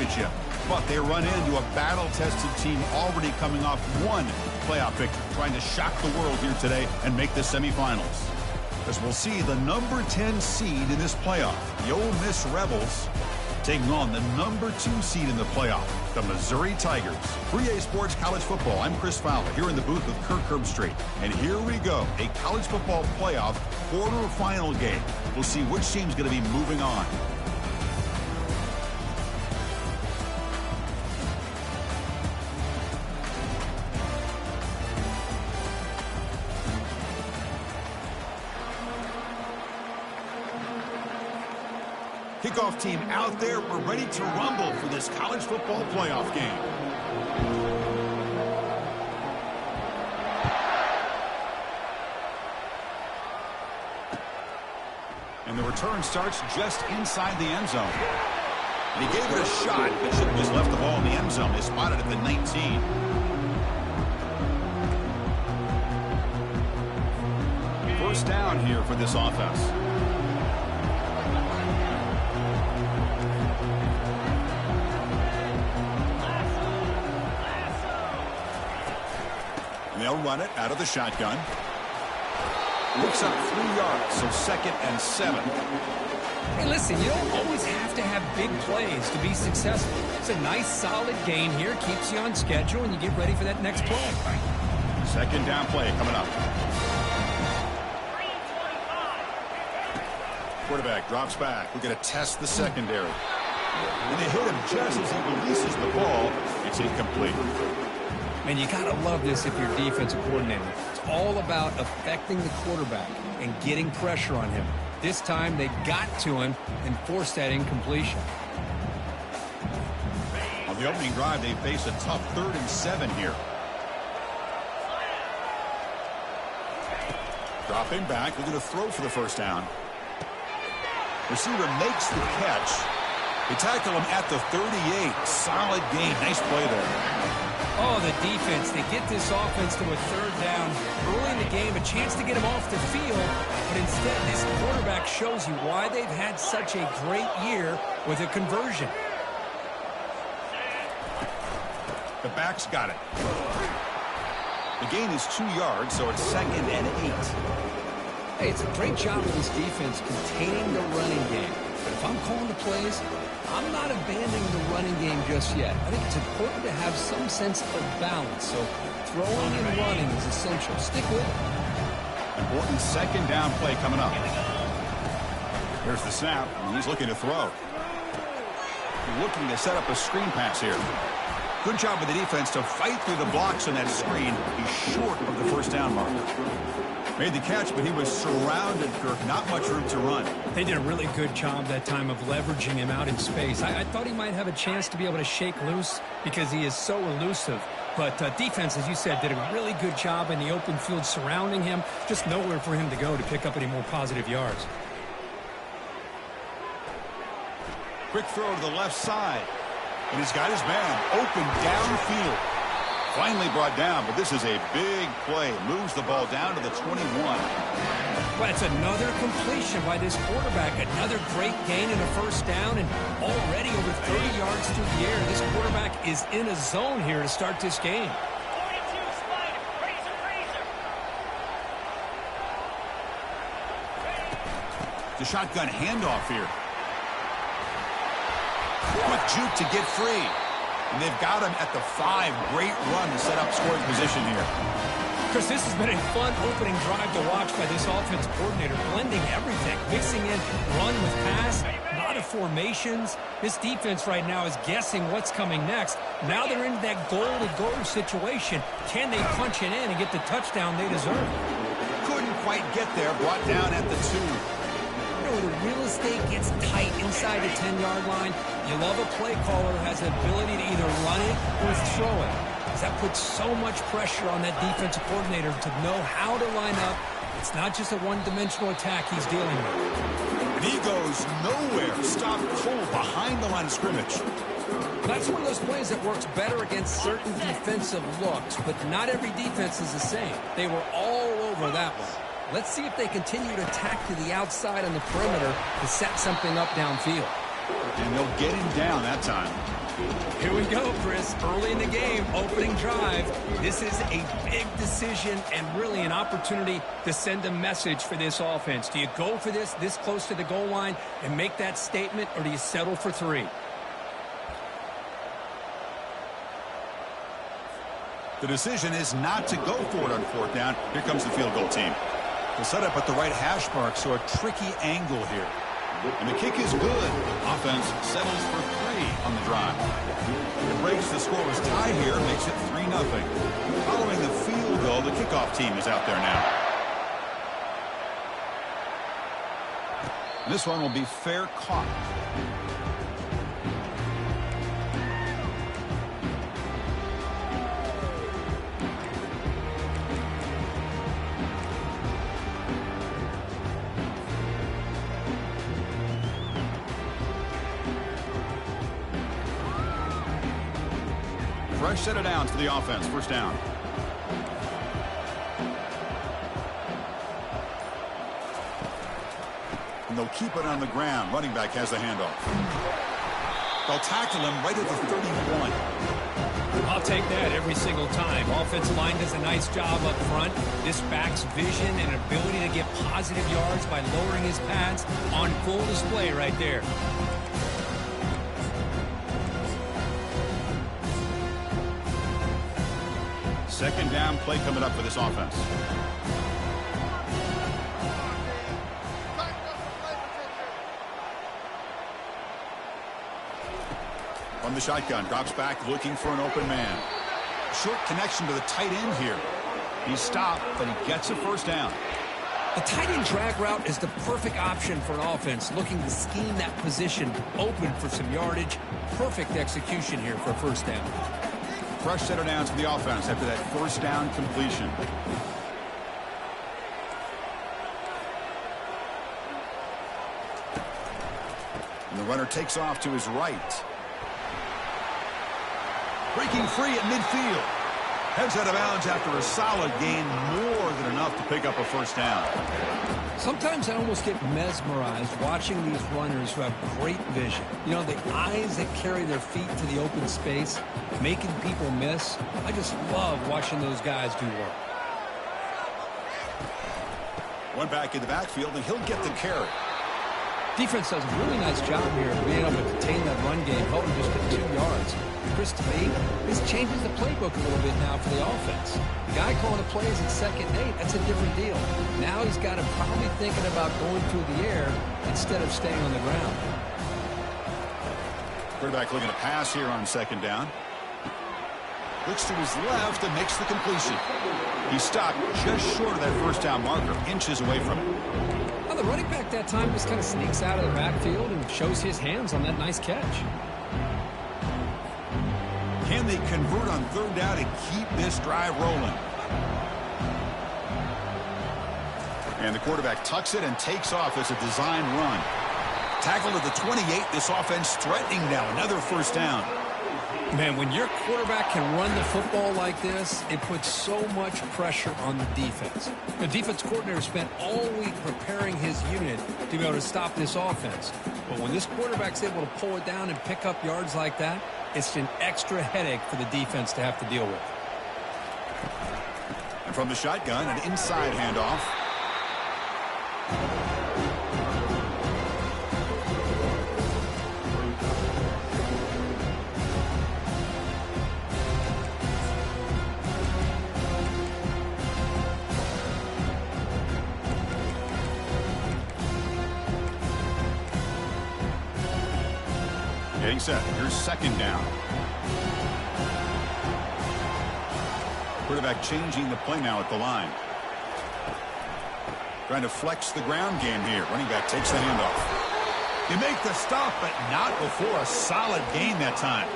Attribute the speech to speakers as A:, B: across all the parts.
A: championship. But they run into a battle-tested team already coming off one playoff victory, trying to shock the world here today and make the semifinals. As we'll see the number 10 seed in this playoff, the Ole Miss Rebels, taking on the number 2 seed in the playoff, the Missouri Tigers. 3A Sports College Football. I'm Chris Fowler here in the booth with Kirk Herbstreit. And here we go, a college football playoff quarterfinal game. We'll see which team's going to be moving on. Kickoff team out there. We're ready to rumble for this college football playoff game. And the return starts just inside the end zone. And he gave it a shot, but should have just left the ball in the end zone. They spotted it at the 19. First down here for this offense. They'll run it out of the shotgun. Looks up 3 yards, so 2nd and 7.
B: Hey, listen, you don't always have to have big plays to be successful. It's a nice, solid gain here. Keeps you on schedule, and you get ready for that next play.
A: 2nd down play coming up. Quarterback drops back. We're going to test the secondary. And they hit him just as he releases the ball. It's incomplete.
B: And you got to love this if you're defensive coordinator. It's all about affecting the quarterback and getting pressure on him. This time they got to him and forced that incompletion.
A: On the opening drive, they face a tough 3rd and 7 here. Dropping back, we're going to throw for the first down. Receiver makes the catch. They tackle him at the 38. Solid gain. Nice play there.
B: Oh, the defense. They get this offense to a 3rd down early in the game, a chance to get him off the field. But instead, this quarterback shows you why they've had such a great year with a conversion.
A: The back's got it. The gain is 2 yards, so it's 2nd and 8.
B: Hey, it's a great job of this defense containing the running game. But if I'm calling the plays, I'm not abandoning the running game just yet. I think it's important to have some sense of balance. So throwing and running is essential. Stick with it.
A: Important 2nd down play coming up. Here's the snap, and he's looking to throw. Looking to set up a screen pass here. Good job with the defense to fight through the blocks on that screen. He's short of the first down mark. Made the catch, but he was surrounded, Kirk. Not much room to run.
B: They did a really good job that time of leveraging him out in space. I thought he might have a chance to be able to shake loose because he is so elusive. But defense, as you said, did a really good job in the open field surrounding him. Just nowhere for him to go to pick up any more positive yards.
A: Quick throw to the left side. And he's got his man open downfield. Finally brought down, but this is a big play. Moves the ball down to the 21.
B: Well, it's another completion by this quarterback. Another great gain and a first down, and already over 30 yards through the air. This quarterback is in a zone here to start this game.
A: The shotgun handoff here. Quick juke to get free. And they've got him at the 5. Great run to set up scoring position here.
B: Chris, this has been a fun opening drive to watch by this offensive coordinator, blending everything, mixing in run with pass, a lot of formations. This defense right now is guessing what's coming next. Now they're into that goal-to-goal situation. Can they punch it in and get the touchdown they deserve?
A: Couldn't quite get there. Brought down at the 2.
B: The real estate gets tight inside the 10-yard line. You love a play caller who has the ability to either run it or throw it. That puts so much pressure on that defensive coordinator to know how to line up. It's not just a one-dimensional attack he's dealing with.
A: And he goes nowhere. Stopped cold behind the line of scrimmage.
B: That's one of those plays that works better against certain defensive looks, but not every defense is the same. They were all over that one. Let's see if they continue to attack to the outside on the perimeter to set something up downfield.
A: And they'll get him down that time.
B: Here we go, Chris. Early in the game, opening drive. This is a big decision and really an opportunity to send a message for this offense. Do you go for this close to the goal line and make that statement, or do you settle for 3?
A: The decision is not to go for it on 4th down. Here comes the field goal team. The setup at the right hash mark, so a tricky angle here. And the kick is good. Offense settles for 3 on the drive. It breaks the scoreless tie here, makes it 3-0. Following the field goal, the kickoff team is out there now. This one will be fair caught. Fresh set of downs for the offense. 1st down. And they'll keep it on the ground. Running back has the handoff. They'll tackle him right at the 31.
B: I'll take that every single time. Offensive line does a nice job up front. This back's vision and ability to get positive yards by lowering his pads on full display right there.
A: Second down play coming up for this offense. From the shotgun, drops back looking for an open man. Short connection to the tight end here. He's stopped, but he gets a 1st down.
B: A tight end drag route is the perfect option for an offense looking to scheme that position open for some yardage. Perfect execution here for a 1st down.
A: Fresh set of downs for the offense after that 1st down completion. And the runner takes off to his right. Breaking free at midfield. Heads out of bounds after a solid gain, more than enough to pick up a 1st down.
B: Sometimes I almost get mesmerized watching these runners who have great vision. You know, the eyes that carry their feet to the open space, making people miss. I just love watching those guys do work.
A: One back in the backfield, and he'll get the carry.
B: Defense does a really nice job here of being able to contain that run game, held him just at 2 yards. Chris, to me, this changes the playbook a little bit now for the offense. The guy calling the plays at 2nd and 8, that's a different deal. Now he's got him probably thinking about going through the air instead of staying on the ground.
A: Quarterback looking to pass here on 2nd down. Looks to his left and makes the completion. He stopped just short of that 1st down marker, inches away from it.
B: Well, the running back that time just kind of sneaks out of the backfield and shows his hands on that nice catch.
A: Can they convert on 3rd down and keep this drive rolling? And the quarterback tucks it and takes off as a design run. Tackled at the 28. This offense threatening now. Another 1st down.
B: Man, when your quarterback can run the football like this, it puts so much pressure on the defense. The defense coordinator spent all week preparing his unit to be able to stop this offense. But when this quarterback's able to pull it down and pick up yards like that, it's an extra headache for the defense to have to deal with.
A: And from the shotgun, an inside handoff. Getting set. Here's 2nd down. Quarterback changing the play now at the line. Trying to flex the ground game here. Running back takes the handoff. You make the stop, but not before a solid gain that time.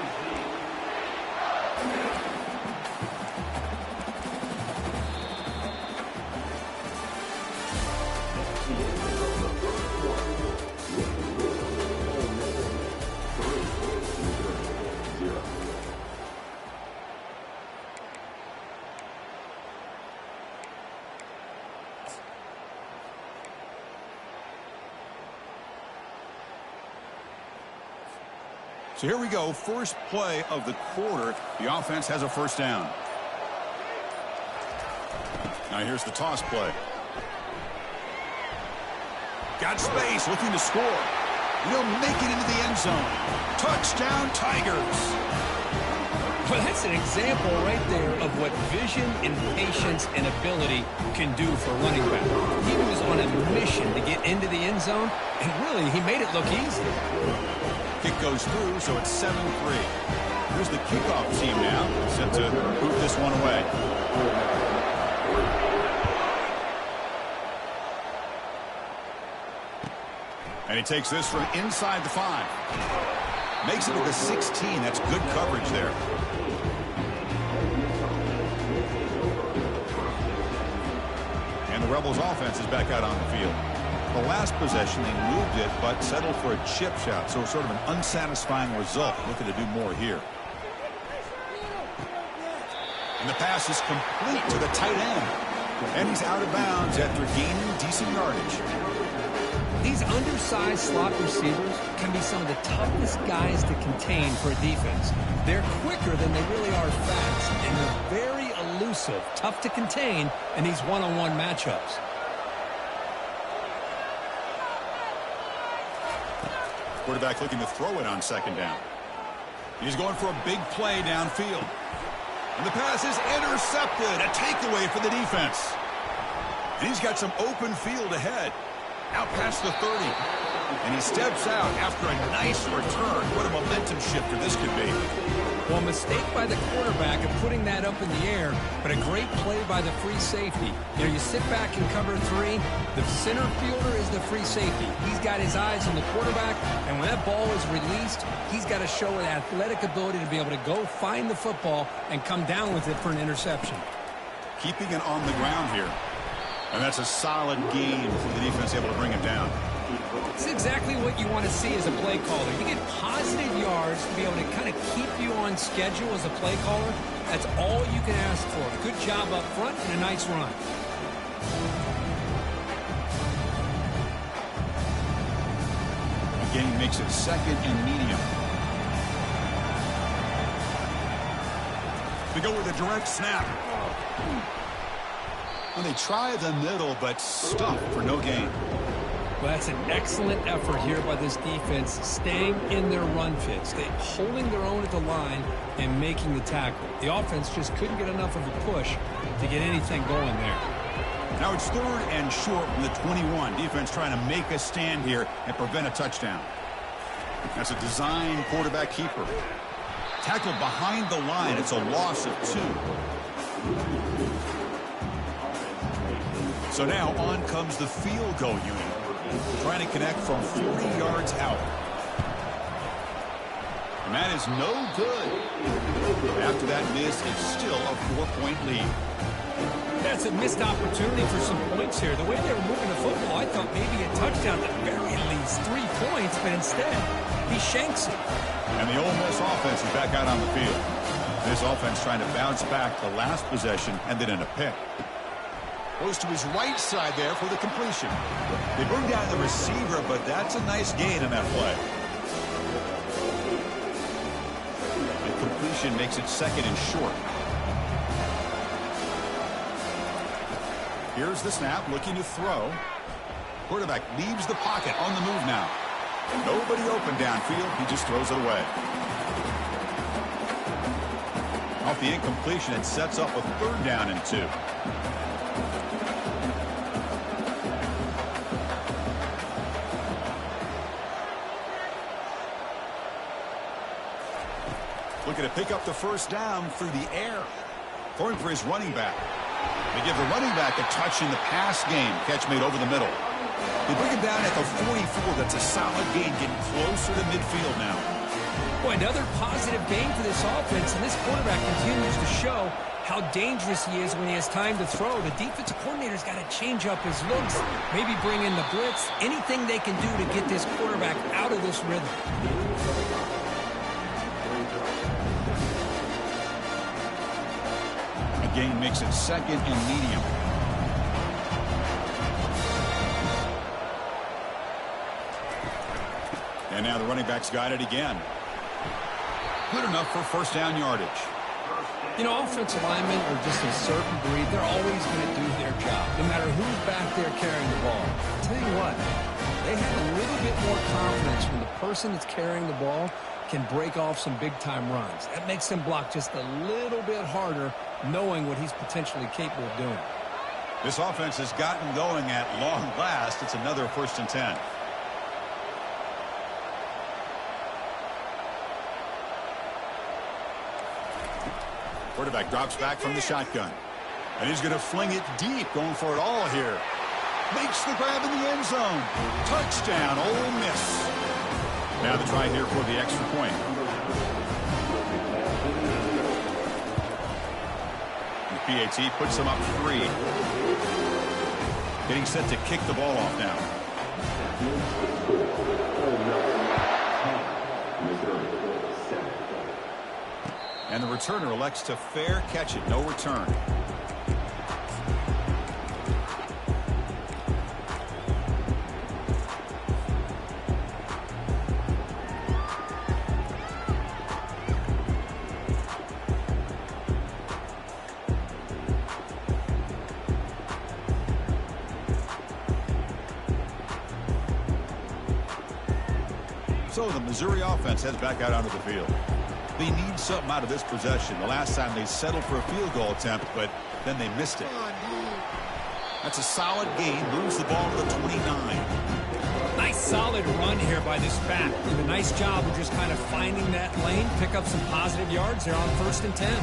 A: So here we go, first play of the quarter. The offense has a first down. Now here's the toss play. Got space, looking to score. He'll make it into the end zone. Touchdown, Tigers.
B: Well, that's an example right there of what vision and patience and ability can do for a running back. He was on a mission to get into the end zone, and really, he made it look easy.
A: Kick goes through, so it's 7-3. Here's the kickoff team now, set to boot this one away. And he takes this from inside the 5. Makes it to the 16. That's good coverage there. And the Rebels offense is back out on the field. The last possession, they moved it, but settled for a chip shot. So sort of an unsatisfying result. Looking to do more here. And the pass is complete to the tight end. And he's out of bounds after gaining decent yardage.
B: These undersized slot receivers can be some of the toughest guys to contain for a defense. They're quicker than they really are fast, and they're very elusive, tough to contain in these one-on-one matchups.
A: Quarterback looking to throw it on second down. He's going for a big play downfield. And the pass is intercepted. A takeaway for the defense. And he's got some open field ahead. Out past the 30. And he steps out after a nice return. What a momentum shifter this could be.
B: Well, a mistake by the quarterback of putting that up in the air, but a great play by the free safety. You know, you sit back and cover 3. The center fielder is the free safety. He's got his eyes on the quarterback, and when that ball is released, he's got to show an athletic ability to be able to go find the football and come down with it for an interception.
A: Keeping it on the ground here. And that's a solid gain for the defense able to bring it down.
B: It's exactly what you want to see as a play caller. You get positive yards to be able to kind of keep you on schedule as a play caller. That's all you can ask for. Good job up front and a nice run.
A: Again, makes it second and medium. We go with a direct snap. And they try the middle, but stuff for no gain.
B: Well, that's an excellent effort here by this defense, staying in their run fits, holding their own at the line and making the tackle. The offense just couldn't get enough of a push to get anything going there.
A: Now it's 3rd and short from the 21. Defense trying to make a stand here and prevent a touchdown. That's a design quarterback keeper. Tackled behind the line. It's a loss of 2. So now on comes the field goal unit. Trying to connect from 40 yards out. And that is no good. After that miss, it's still a 4-point lead.
B: That's a missed opportunity for some points here. The way they were moving the football, I thought maybe a touchdown at the very least 3 points, but instead, he shanks it.
A: And the Ole Miss offense is back out on the field. This offense trying to bounce back the last possession and then in a pick. Goes to his right side there for the completion. They bring down the receiver, but that's a nice gain on that play. The completion makes it 2nd and short. Here's the snap, looking to throw. Quarterback leaves the pocket on the move now. Nobody open downfield. He just throws it away. Off the incompletion, it sets up a 3rd down and 2. Looking to pick up the first down through the air. Throwing for his running back. They give the running back a touch in the pass game. Catch made over the middle. They bring him down at the 44. That's a solid gain, getting closer to midfield now.
B: Boy, another positive gain for this offense, and this quarterback continues to show how dangerous he is when he has time to throw. The defensive coordinator's got to change up his looks, maybe bring in the blitz, anything they can do to get this quarterback out of this rhythm.
A: Gain makes it 2nd and medium. And now the running back's got it again. Good enough for first down yardage.
B: You know, offensive linemen are just a certain breed. They're always going to do their job, no matter who's back there carrying the ball. I'll tell you what, they have a little bit more confidence when the person that's carrying the ball can break off some big-time runs. That makes them block just a little bit harder, knowing what he's potentially capable of doing.
A: This offense has gotten going at long last. It's another 1st and 10. Quarterback drops back from the shotgun. And he's going to fling it deep, going for it all here. Makes the grab in the end zone. Touchdown, Ole Miss. Now the try here for the extra point. The PAT puts him up 3. Getting set to kick the ball off now. And the returner elects to fair catch it. No return. So the Missouri offense heads back out onto the field. They need something out of this possession. The last time they settled for a field goal attempt, but then they missed it. That's a solid gain. Moves the ball to the 29.
B: Nice solid run here by this back. Did a nice job of just kind of finding that lane, pick up some positive yards there on 1st and 10.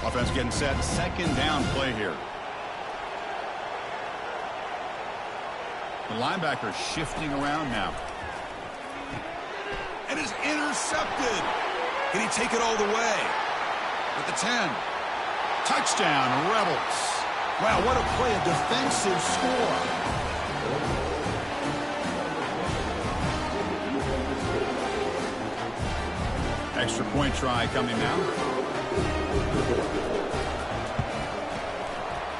A: Offense getting set. 2nd down play here. The linebacker shifting around now. And is intercepted. Can he take it all the way? At the 10. Touchdown, Rebels. Wow, what a play. A defensive score. Extra point try coming now.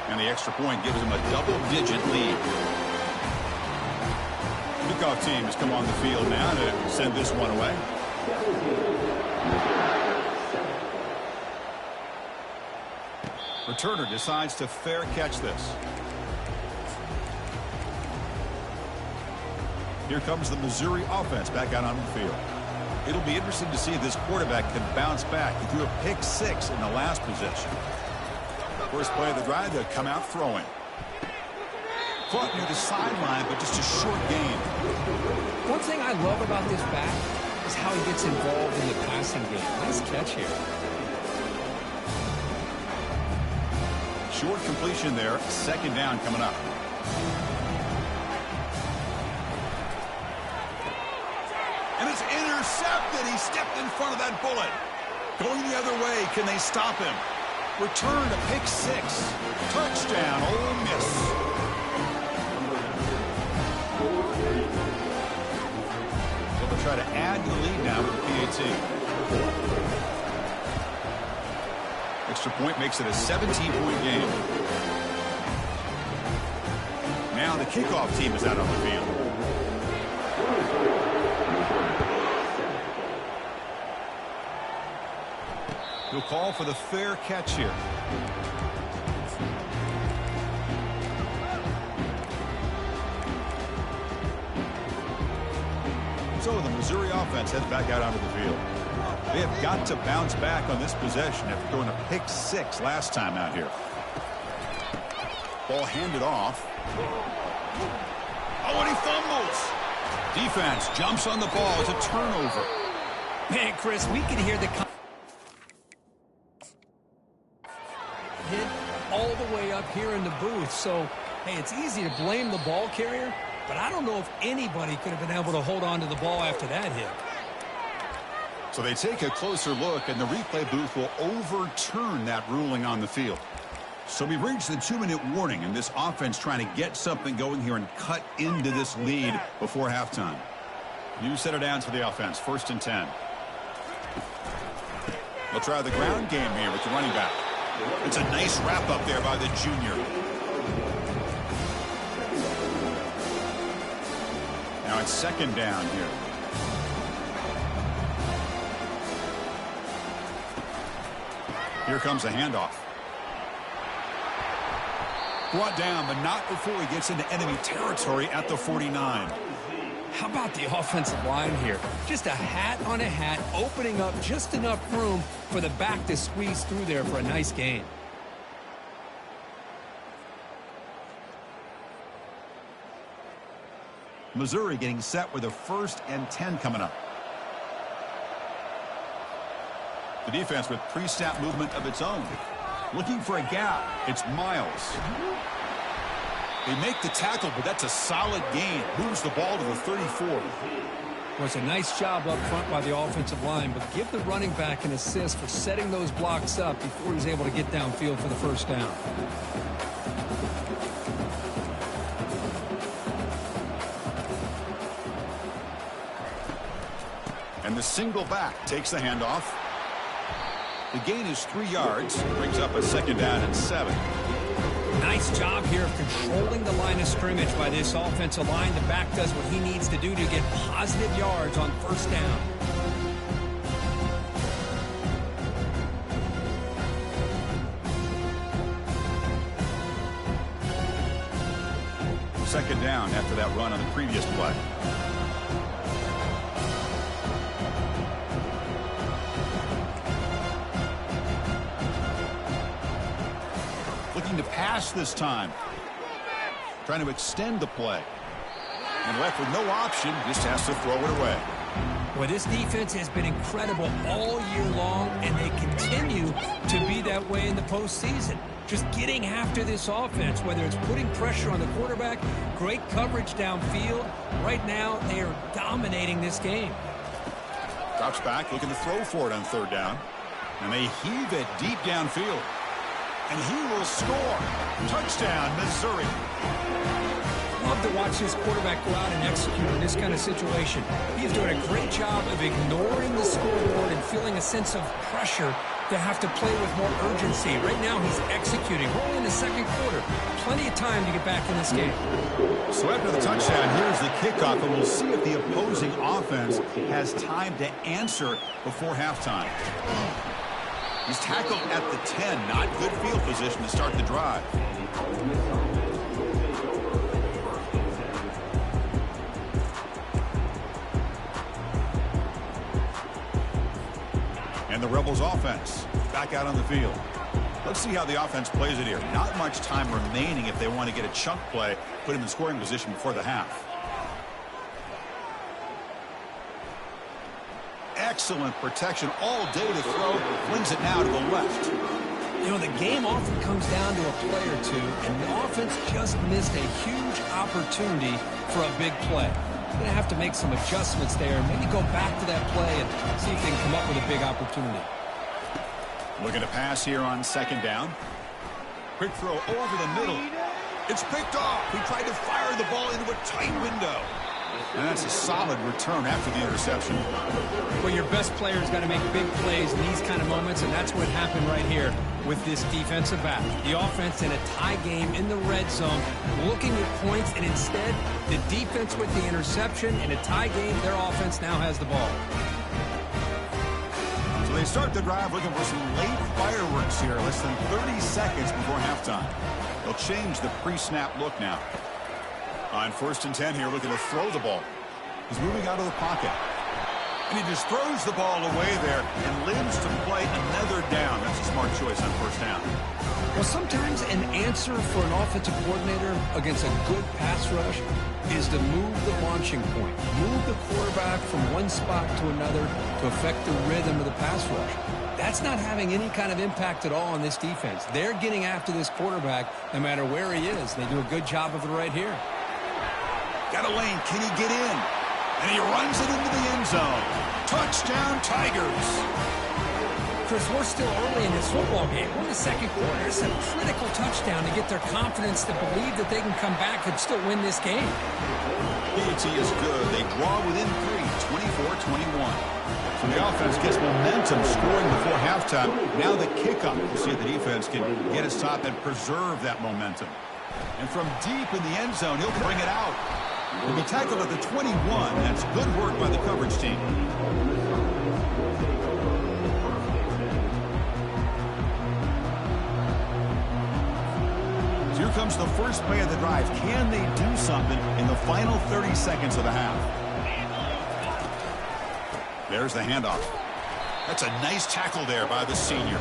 A: And the extra point gives him a double-digit lead. Kickoff team has come on the field now to send this one away. Returner decides to fair catch this. Here comes the Missouri offense back out on the field. It'll be interesting to see if this quarterback can bounce back. He threw a pick-6 in the last possession. First play of the drive, they'll come out throwing. Caught near the sideline, but just a short gain.
B: One thing I love about this back is how he gets involved in the passing game. Nice catch here.
A: Short completion there. 2nd down coming up. And it's intercepted. He stepped in front of that bullet. Going the other way. Can they stop him? Return to pick-6. Touchdown, Ole Miss. So they'll try to add to the lead now with the PAT. Extra point makes it a 17-point game. Now the kickoff team is out on the field. He'll call for the fair catch here. So the Missouri offense heads back out onto the field. They have got to bounce back on this possession after throwing a pick-6 last time out here. Ball handed off. Oh, and he fumbles. Defense jumps on the ball. It's a turnover.
B: Man, Chris, we can hear the hit all the way up here in the booth. So, hey, it's easy to blame the ball carrier, but I don't know if anybody could have been able to hold on to the ball after that hit.
A: So they take a closer look, and the replay booth will overturn that ruling on the field. So we've reached the 2-minute warning, and this offense trying to get something going here and cut into this lead before halftime. New set of downs for the offense. 1st and 10. They'll try the ground game here with the running back. It's a nice wrap up there by the junior. Now it's 2nd down here. Here comes a handoff. Brought down, but not before he gets into enemy territory at the 49.
B: How about the offensive line here? Just a hat on a hat, opening up just enough room for the back to squeeze through there for a nice gain.
A: Missouri getting set with a 1st and 10 coming up. The defense with pre-snap movement of its own. Looking for a gap. It's Miles. They make the tackle, but that's a solid gain. Moves the ball to the 34.
B: Well, it's a nice job up front by the offensive line, but give the running back an assist for setting those blocks up before he's able to get downfield for the 1st down.
A: And the single back takes the handoff. The gain is 3 yards. Brings up a 2nd down and 7.
B: Nice job here of controlling the line of scrimmage by this offensive line. The back does what he needs to do to get positive yards on 1st down.
A: Second down after that run on the previous play. Looking to pass this time. Trying to extend the play. And left with no option, just has to throw it away.
B: Well, this defense has been incredible all year long, and they continue to be that way in the postseason. Just getting after this offense, whether it's putting pressure on the quarterback, great coverage downfield. Right now, they are dominating this game.
A: Drops back, looking to throw for it on 3rd down. And they heave it deep downfield. And he will score. Touchdown, Missouri.
B: Love to watch this quarterback go out and execute in this kind of situation. He's doing a great job of ignoring the scoreboard and feeling a sense of pressure to have to play with more urgency. Right now, he's executing. We're in the 2nd quarter. Plenty of time to get back in this game.
A: So after the touchdown, here's the kickoff, and we'll see if the opposing offense has time to answer before halftime. He's tackled at the 10. Not good field position to start the drive. And the Rebels offense back out on the field. Let's see how the offense plays it here. Not much time remaining if they want to get a chunk play, put him in scoring position before the half. Excellent protection all day to throw. Flings it now to the left.
B: You know, the game often comes down to a play or two, and the offense just missed a huge opportunity for a big play. They're going to have to make some adjustments there, maybe go back to that play and see if they can come up with a big opportunity.
A: Looking to pass here on 2nd down. Quick throw over the middle. It's picked off. He tried to fire the ball into a tight window. And that's a solid return after the interception.
B: Well, your best player's got to make big plays in these kind of moments, and that's what happened right here with this defensive back. The offense in a tie game in the red zone, looking at points, and instead, the defense with the interception. In a tie game, their offense now has the ball.
A: So they start the drive looking for some late fireworks here, less than 30 seconds before halftime. They'll change the pre-snap look now. On 1st and 10 here, looking to throw the ball. He's moving out of the pocket. And he just throws the ball away there and lives to play another down. That's a smart choice on 1st down.
B: Well, sometimes an answer for an offensive coordinator against a good pass rush is to move the launching point. Move the quarterback from one spot to another to affect the rhythm of the pass rush. That's not having any kind of impact at all on this defense. They're getting after this quarterback no matter where he is. They do a good job of it right here.
A: Got a lane. Can he get in? And he runs it into the end zone. Touchdown, Tigers.
B: Chris, we're still early in this football game. We're in the second quarter. It's a critical touchdown to get their confidence to believe that they can come back and still win this game.
A: PAT is good. They draw within 3, 24-21. So the offense gets momentum scoring before halftime. Now the kickoff. We'll see if the defense can get his top and preserve that momentum. And from deep in the end zone, he'll bring it out. He'll be tackled at the 21. That's good work by the coverage team. So here comes the first play of the drive. Can they do something in the final 30 seconds of the half? There's the handoff. That's a nice tackle there by the senior.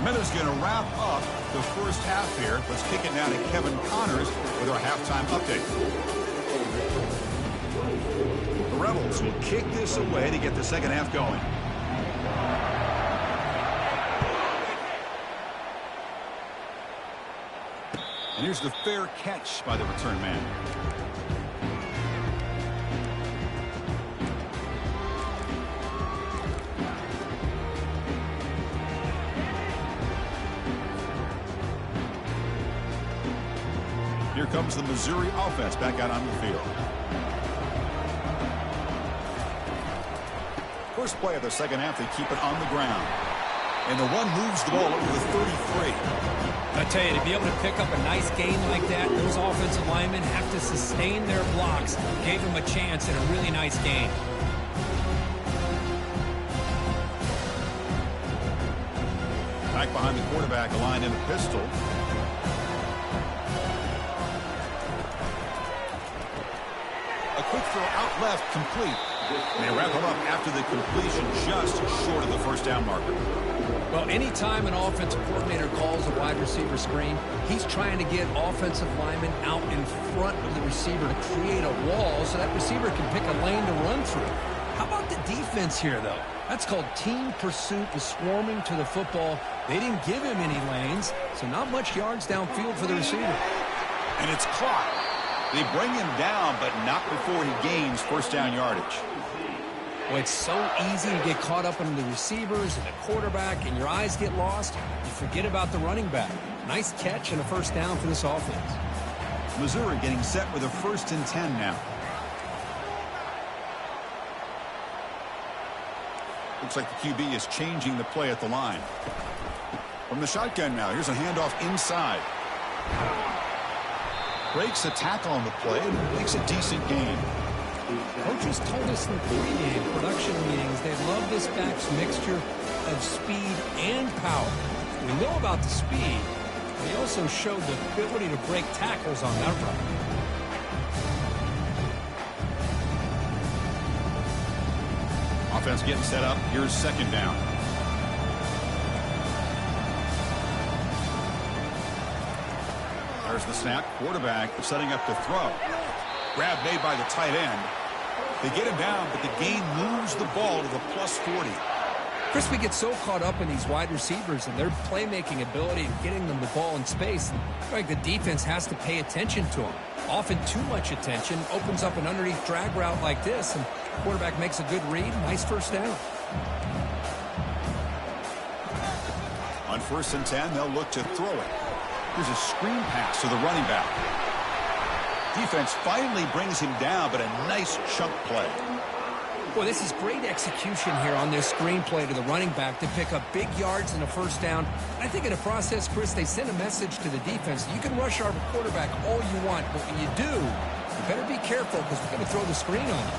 A: Miller's going to wrap up the first half here. Let's kick it now to Kevin Connors with our halftime update. The Rebels will kick this away to get the second half going. And here's the fair catch by the return man. Here comes the Missouri offense back out on the field. First play of the second half, they keep it on the ground. And the one moves the ball up to the 33.
B: I tell you, to be able to pick up a nice gain like that, those offensive linemen have to sustain their blocks. Gave them a chance and a really nice gain.
A: Back behind the quarterback, aligned in a pistol. A quick throw out left, complete. And they wrap it up after the completion, just short of the first down marker.
B: Well, anytime an offensive coordinator calls a wide receiver screen, he's trying to get offensive linemen out in front of the receiver to create a wall so that receiver can pick a lane to run through. How about the defense here, though? That's called team pursuit and swarming to the football. They didn't give him any lanes, so not much yards downfield for the receiver.
A: And it's caught. They bring him down, but not before he gains first down yardage.
B: Well, it's so easy to get caught up in the receivers and the quarterback, and your eyes get lost. You forget about the running back. Nice catch and a first down for this offense.
A: Missouri getting set with a 1st and 10 now. Looks like the QB is changing the play at the line. From the shotgun now, here's a handoff inside. Breaks a tackle on the play and makes a decent gain.
B: Coaches told us in the pregame production meetings they love this back's mixture of speed and power. We know about the speed, but he also showed the ability to break tackles on that run.
A: Offense getting set up. Here's second down. There's the snap. Quarterback setting up to throw. Grab made by the tight end. They get him down, but the gain moves the ball to the +40.
B: Chris, we get so caught up in these wide receivers and their playmaking ability and getting them the ball in space. I feel like the defense has to pay attention to them. Often too much attention opens up an underneath drag route like this, and the quarterback makes a good read. Nice first down.
A: On 1st and 10, they'll look to throw it. Here's a screen pass to the running back. Defense finally brings him down, but a nice chunk play.
B: Well, this is great execution here on this screen play to the running back to pick up big yards and a first down. And I think in the process, Chris, they send a message to the defense. You can rush our quarterback all you want, but when you do, you better be careful because we're going to throw the screen on you.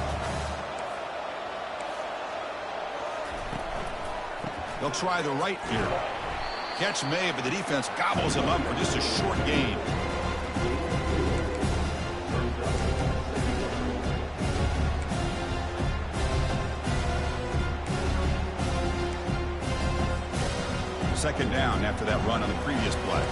A: They'll try the right here. Catch made, but the defense gobbles him up for just a short gain. Second down after that run on the previous play.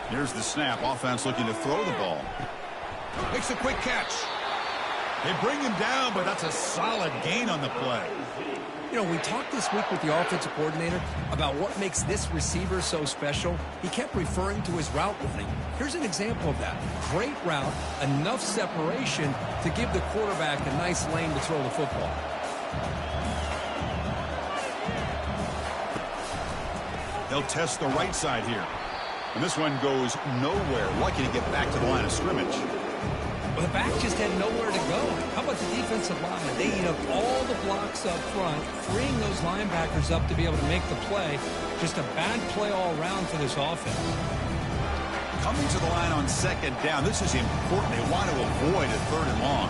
A: Here's the snap. Offense looking to throw the ball. Makes a quick catch. They bring him down, but that's a solid gain on the play.
B: You know, we talked this week with the offensive coordinator about what makes this receiver so special. He kept referring to his route running. Here's an example of that. Great route, enough separation to give the quarterback a nice lane to throw the football.
A: They'll test the right side here. And this one goes nowhere. Lucky to get back to the line of scrimmage.
B: Well, the back just had nowhere to go. How about the defensive line? They eat up all the blocks up front, freeing those linebackers up to be able to make the play. Just a bad play all around for this offense.
A: Coming to the line on second down. This is important. They want to avoid a 3rd and long.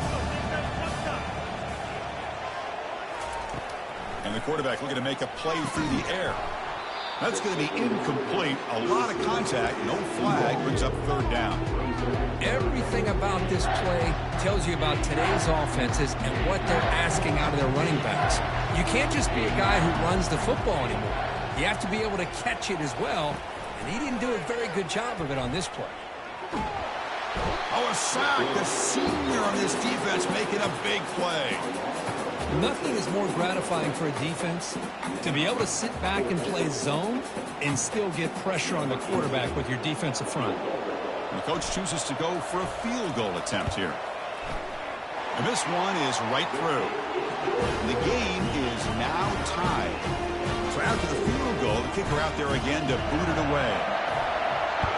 A: And the quarterback looking to make a play through the air. That's going to be incomplete. A lot of contact. No flag. Brings up 3rd down.
B: Everything about this play tells you about today's offenses and what they're asking out of their running backs. You can't just be a guy who runs the football anymore. You have to be able to catch it as well, and he didn't do a very good job of it on this play.
A: Oh, a sack. The senior on this defense making a big play.
B: Nothing is more gratifying for a defense to be able to sit back and play zone and still get pressure on the quarterback with your defensive front.
A: And the coach chooses to go for a field goal attempt here. And this one is right through. And the game is now tied. So after the field goal, the kicker out there again to boot it away.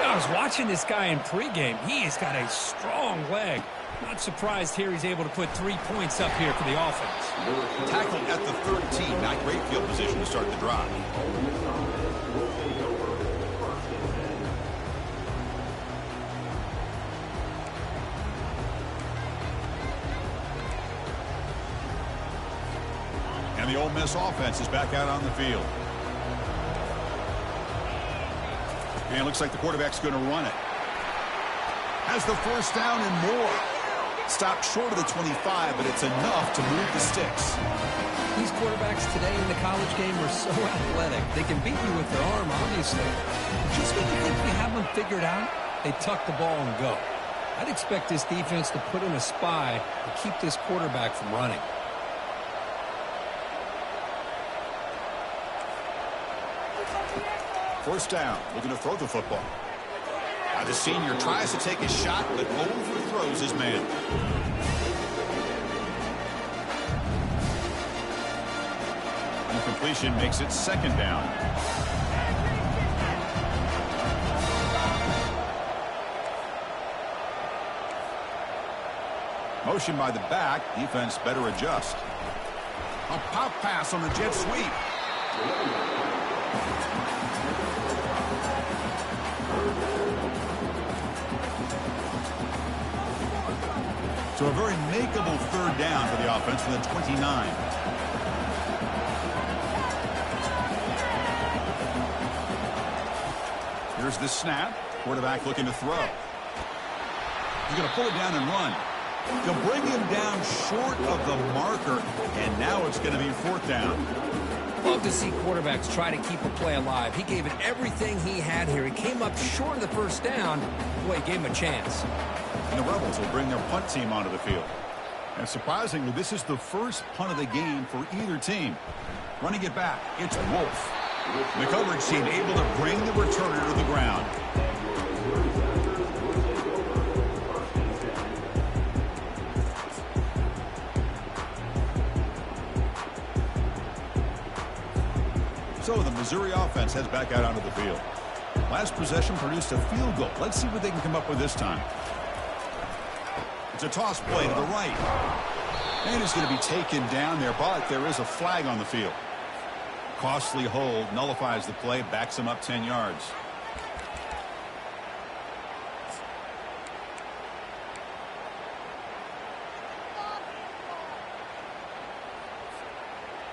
B: I was watching this guy in pregame. He has got a strong leg. Not surprised here he's able to put 3 points up here for the offense.
A: Tackled at the 13. Not great field position to start the drive. And the Ole Miss offense is back out on the field. And it looks like the quarterback's going to run it. Has the first down and more. Stopped short of the 25, but it's enough to move the sticks.
B: These quarterbacks today in the college game are so athletic. They can beat you with their arm, obviously. But just when you think you have them figured out, they tuck the ball and go. I'd expect this defense to put in a spy to keep this quarterback from running.
A: First down, looking to throw the football. The senior tries to take a shot, but overthrows his man. Incompletion makes it second down. Motion by the back. Defense better adjust. A pop pass on the jet sweep. So a very makeable third down for the offense from the 29. Here's the snap. Quarterback looking to throw. He's going to pull it down and run. They'll bring him down short of the marker, and now it's going to be 4th down.
B: Love to see quarterbacks try to keep a play alive. He gave it everything he had here. He came up short of the first down. Boy, he gave him a chance.
A: And the Rebels will bring their punt team onto the field. And surprisingly, this is the first punt of the game for either team. Running it back, it's Wolf. And the coverage team able to bring the returner to the ground. So the Missouri offense heads back out onto the field. Last possession produced a field goal. Let's see what they can come up with this time. It's a toss play to the right. And it's going to be taken down there, but there is a flag on the field. Costly hold nullifies the play, backs him up 10 yards.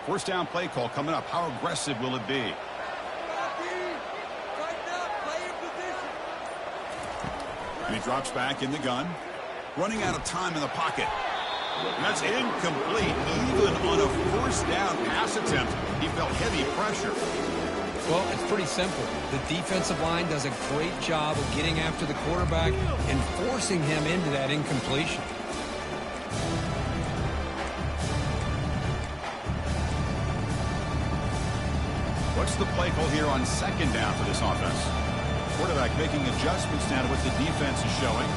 A: First down play call coming up. How aggressive will it be? And he drops back in the gun. Running out of time in the pocket. And that's incomplete. Even on a first down pass attempt, he felt heavy pressure.
B: Well, it's pretty simple. The defensive line does a great job of getting after the quarterback and forcing him into that incompletion.
A: What's the play call here on second down for this offense? Quarterback making adjustments now to what the defense is showing.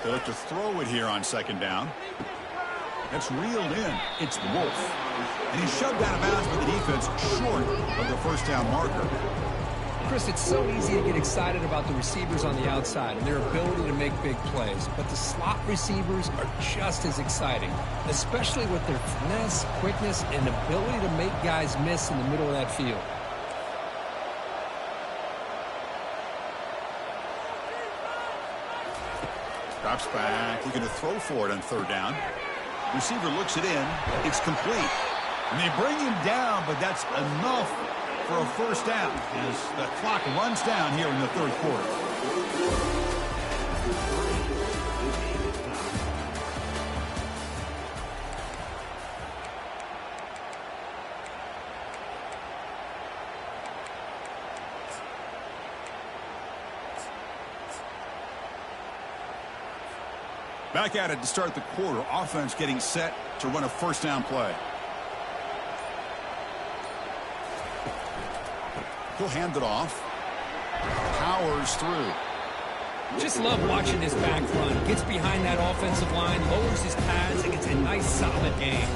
A: They look to throw it here on second down. That's reeled in. It's Wolf. And he's shoved out of bounds by the defense short of the first down marker.
B: Chris, it's so easy to get excited about the receivers on the outside and their ability to make big plays, but the slot receivers are just as exciting, especially with their finesse, quickness, and ability to make guys miss in the middle of that field.
A: Drops back. Looking to throw for it on third down. Receiver looks it in. It's complete. And they bring him down, but that's enough for a first down as the clock runs down here in the third quarter. Back at it to start the quarter. Offense getting set to run a first down play. He'll hand it off. Powers through.
B: Just love watching this back run. Gets behind that offensive line, lowers his pads, and gets a nice solid game.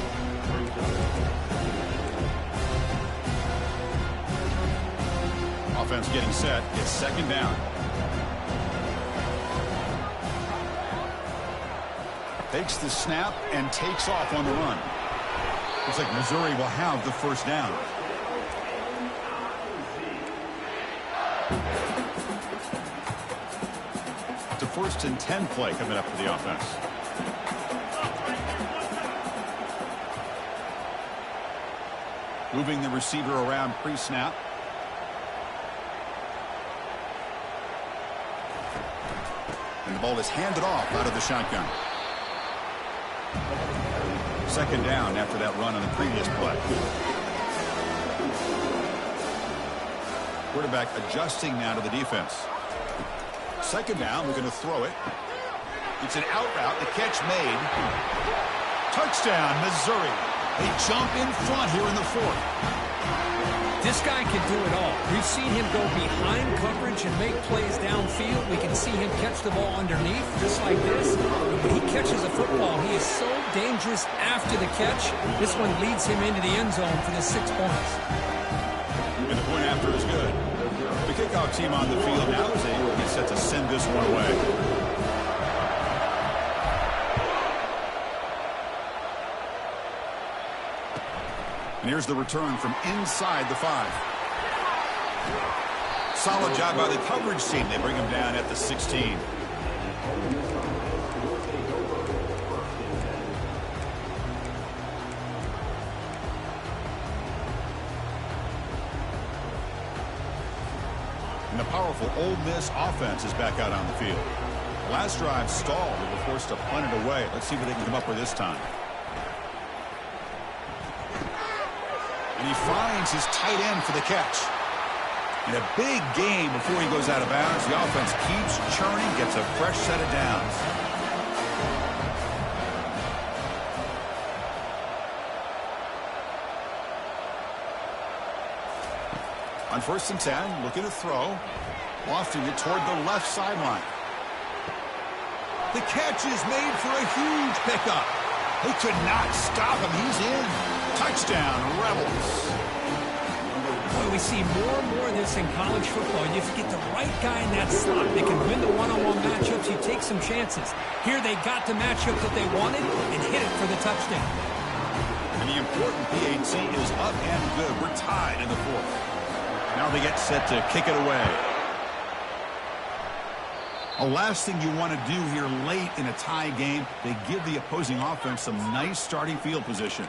A: Offense getting set. It's second down. Takes the snap and takes off on the run. Looks like Missouri will have the first down. It's a 1st and 10 play coming up for the offense. Moving the receiver around pre-snap. And the ball is handed off out of the shotgun. Second down after that run on the previous play. Quarterback adjusting now to the defense. Second down, we're going to throw it. It's an out route. The catch made. Touchdown, Missouri. They jump in front here in the fourth.
B: This guy can do it all. We've seen him go behind coverage and make plays downfield. We can see him catch the ball underneath, just like this. When he catches a football, he is so dangerous after the catch. This one leads him into the end zone for the 6 points.
A: And the point after is good. The kickoff team on the field now is able to get set to send this one away. And here's the return from inside the 5. Solid job by the coverage team. They bring him down at the 16. And the powerful Ole Miss offense is back out on the field. Last drive stalled. They were forced to punt it away. Let's see what they can come up with this time. And he finds his tight end for the catch. In a big game before he goes out of bounds, the offense keeps churning, gets a fresh set of downs. On 1st and 10, looking to throw. Lofting it toward the left sideline. The catch is made for a huge pickup. They could not stop him. He's in. Touchdown, Rebels.
B: Boy, we see more and more of this in college football. If you get the right guy in that slot, they can win the one-on-one matchups. You take some chances. Here they got the matchup that they wanted and hit it for the touchdown.
A: And the important PAT is up and good. We're tied in the fourth. Now they get set to kick it away. The last thing you want to do here late in a tie game, they give the opposing offense some nice starting field position.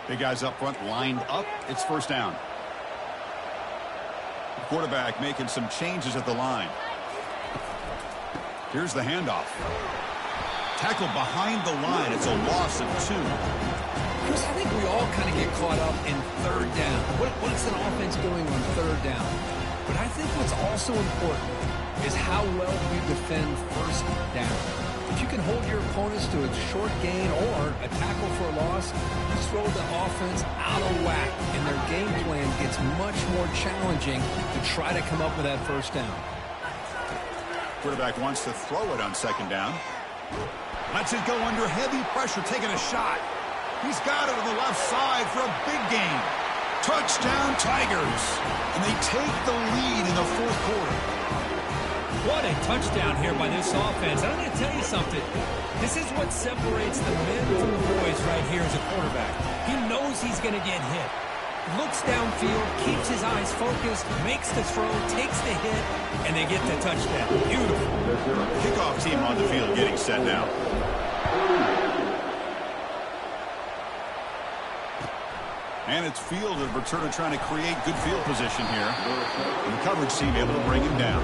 A: Big guys up front lined up. It's first down. The quarterback making some changes at the line. Here's the handoff. Tackled behind the line. It's a loss of 2.
B: Chris, I think we all kind of get caught up in third down. What's an offense doing on third down? But I think what's also important is how well you defend first down. If you can hold your opponents to a short gain or a tackle for a loss, you throw the offense out of whack, and their game plan gets much more challenging to try to come up with that first down.
A: Quarterback wants to throw it on second down. Lets it go under heavy pressure, taking a shot. He's got it on the left side for a big gain. Touchdown, Tigers. And they take the lead in the fourth quarter.
B: What a touchdown here by this offense. I'm going to tell you something. This is what separates the men from the boys right here as a quarterback. He knows he's going to get hit. Looks downfield, keeps his eyes focused, makes the throw, takes the hit, and they get the touchdown. Beautiful.
A: Kickoff team on the field getting set now. And it's field of returner trying to create good field position here. And the coverage team able to bring him down.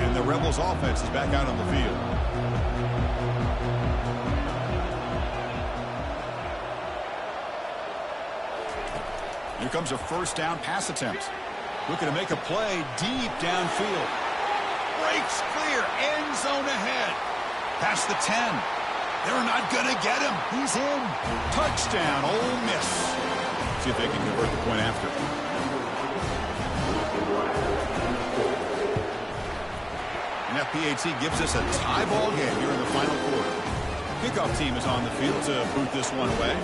A: And the Rebels offense is back out on the field. Here comes a first down pass attempt. Looking to make a play deep downfield. Breaks clear, end zone ahead. Past the 10. They're not going to get him. He's in. Touchdown, Ole Miss. See if they can convert the point after. And FPAT gives us a tie ball game here in the final quarter. Kickoff team is on the field to boot this one away.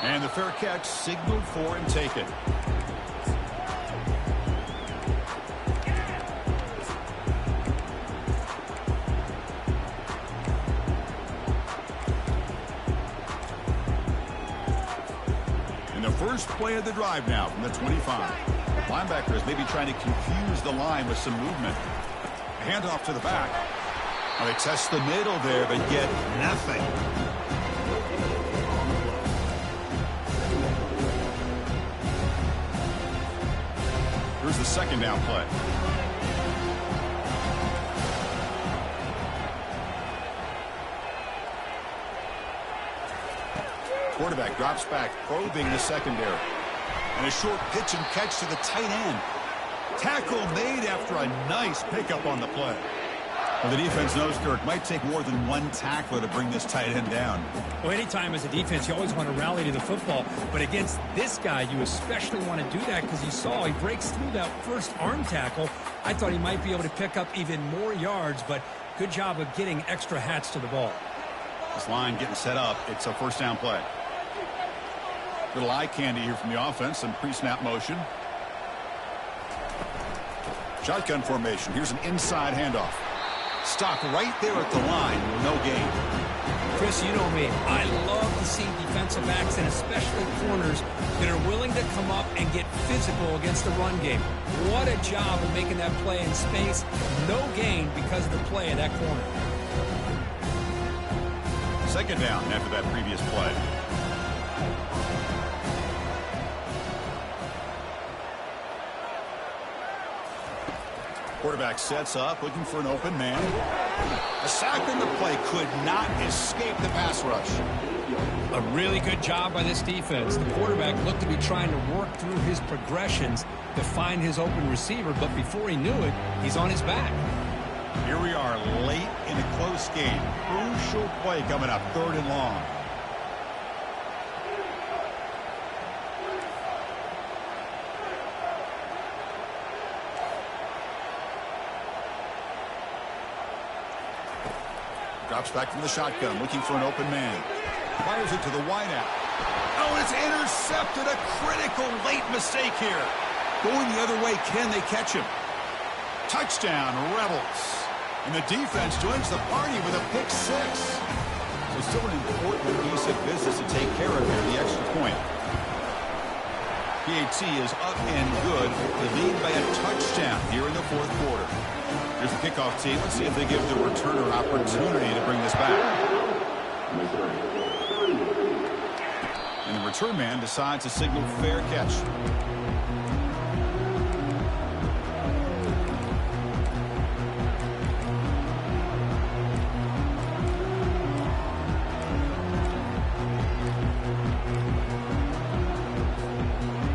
A: And the fair catch signaled for and taken. And the first play of the drive now from the 25. Linebackers maybe trying to confuse the line with some movement. A handoff to the back. Well, they test the middle there, but get nothing. Here's the second down play. Quarterback drops back, probing the secondary. And a short pitch and catch to the tight end. Tackle made after a nice pickup on the play. Well, the defense knows, Kirk, might take more than one tackler to bring this tight end down.
B: Well, anytime as a defense, you always want to rally to the football. But against this guy, you especially want to do that because you saw he breaks through that first arm tackle. I thought he might be able to pick up even more yards, but good job of getting extra hats to the ball.
A: This line getting set up. It's a first down play. Little eye candy here from the offense. Some pre-snap motion. Shotgun formation. Here's an inside handoff. Stopped right there at the line. No gain.
B: Chris, you know me. I love to see defensive backs and especially corners that are willing to come up and get physical against the run game. What a job of making that play in space. No gain because of the play of that corner.
A: Second down after that previous play. Quarterback sets up, looking for an open man. A sack in the play could not escape the pass rush.
B: A really good job by this defense. The quarterback looked to be trying to work through his progressions to find his open receiver, but before he knew it, he's on his back.
A: Here we are late in a close game. Crucial play coming up, 3rd and long. Drops back from the shotgun, looking for an open man. Fires it to the wideout. Oh, it's intercepted. A critical late mistake here. Going the other way, can they catch him? Touchdown, Rebels. And the defense joins the party with a pick 6. So still an important piece of business to take care of here, the extra point. PAT is up and good. They lead by a touchdown here in the 4th quarter. Here's the kickoff team. Let's see if they give the returner opportunity to bring this back. And the return man decides to signal fair catch.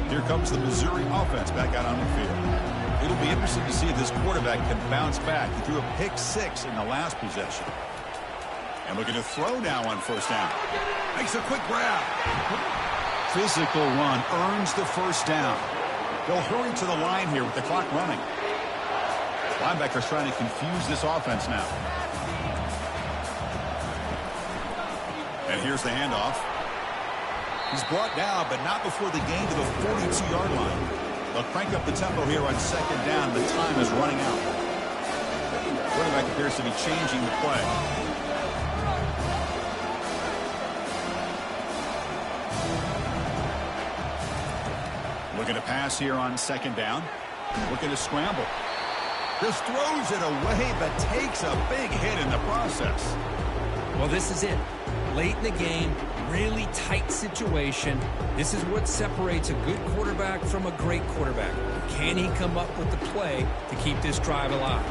A: Here comes the Missouri offense back out on the field. It'll be interesting to see if this quarterback can bounce back. He threw a pick 6 in the last possession. And looking to throw now on 1st down. Makes a quick grab. Physical run earns the 1st down. They'll hurry to the line here with the clock running. Linebackers trying to confuse this offense now. And here's the handoff. He's brought down, but not before the gain to the 42-yard line. They'll crank up the tempo here on 2nd down. The time is running out. Quarterback appears to be changing the play. Looking to pass here on 2nd down. Looking to scramble. Just throws it away, but takes a big hit in the process.
B: Well, this is it. Late in the game, really tight situation. This is what separates a good quarterback from a great quarterback. Can he come up with the play to keep this drive alive?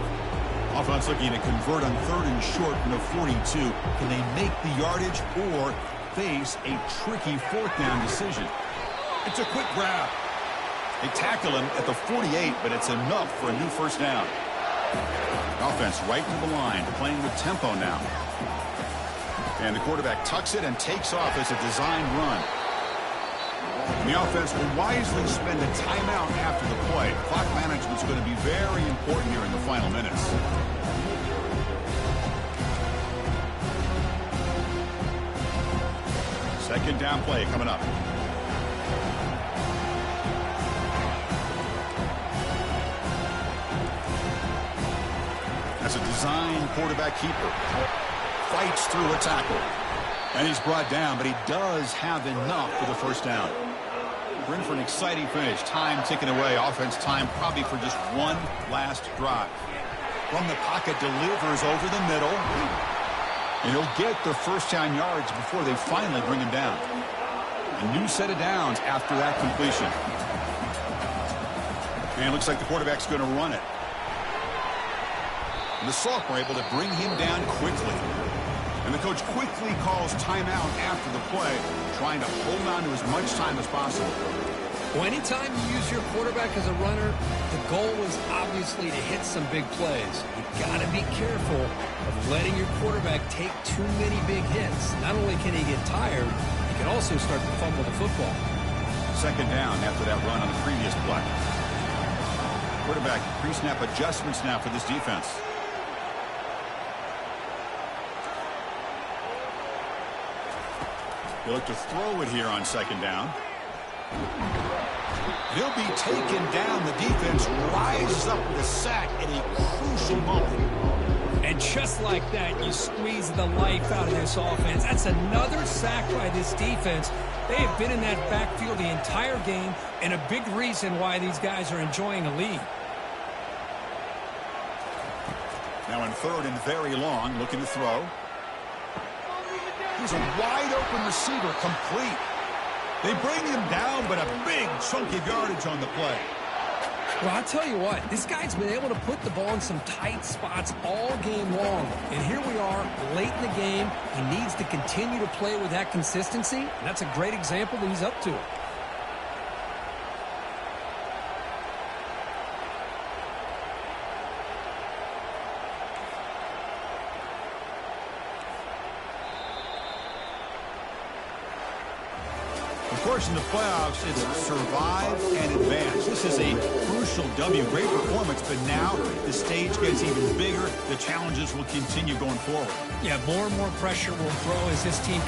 A: Offense looking to convert on 3rd and short from the 42. Can they make the yardage or face a tricky 4th down decision? It's a quick grab. They tackle him at the 48, but it's enough for a new 1st down. Offense right to the line, playing with tempo now. And the quarterback tucks it and takes off as a designed run. And the offense will wisely spend a timeout after the play. Clock management is going to be very important here in the final minutes. Second down play coming up. That's a design quarterback keeper. Fights through a tackle. And he's brought down, but he does have enough for the 1st down. We're in for an exciting finish. Time ticking away. Offense time probably for just one last drive. From the pocket, delivers over the middle. And he'll get the 1st down yards before they finally bring him down. A new set of downs after that completion. And it looks like the quarterback's going to run it. And the Salk were able to bring him down quickly. And the coach quickly calls timeout after the play, trying to hold on to as much time as possible.
B: Well, anytime you use your quarterback as a runner, the goal is obviously to hit some big plays. You've got to be careful of letting your quarterback take too many big hits. Not only can he get tired, he can also start to fumble the football.
A: 2nd down after that run on the previous play. Quarterback pre-snap adjustments now for this defense. They look to throw it here on 2nd down. He'll be taken down. The defense rises up with a sack at a crucial moment.
B: And just like that, you squeeze the life out of this offense. That's another sack by this defense. They have been in that backfield the entire game, and a big reason why these guys are enjoying a lead.
A: Now in 3rd and very long, looking to throw. He's a wide-open receiver, complete. They bring him down, but a big chunk of yardage on the play.
B: Well, I'll tell you what, this guy's been able to put the ball in some tight spots all game long. And here we are, late in the game. He needs to continue to play with that consistency. And that's a great example that he's up to.
A: course, in the playoffs, it's survive and advance. This is a crucial W. Great performance, but now the stage gets even bigger. The challenges will continue going forward.
B: Yeah, more and more pressure will grow as this team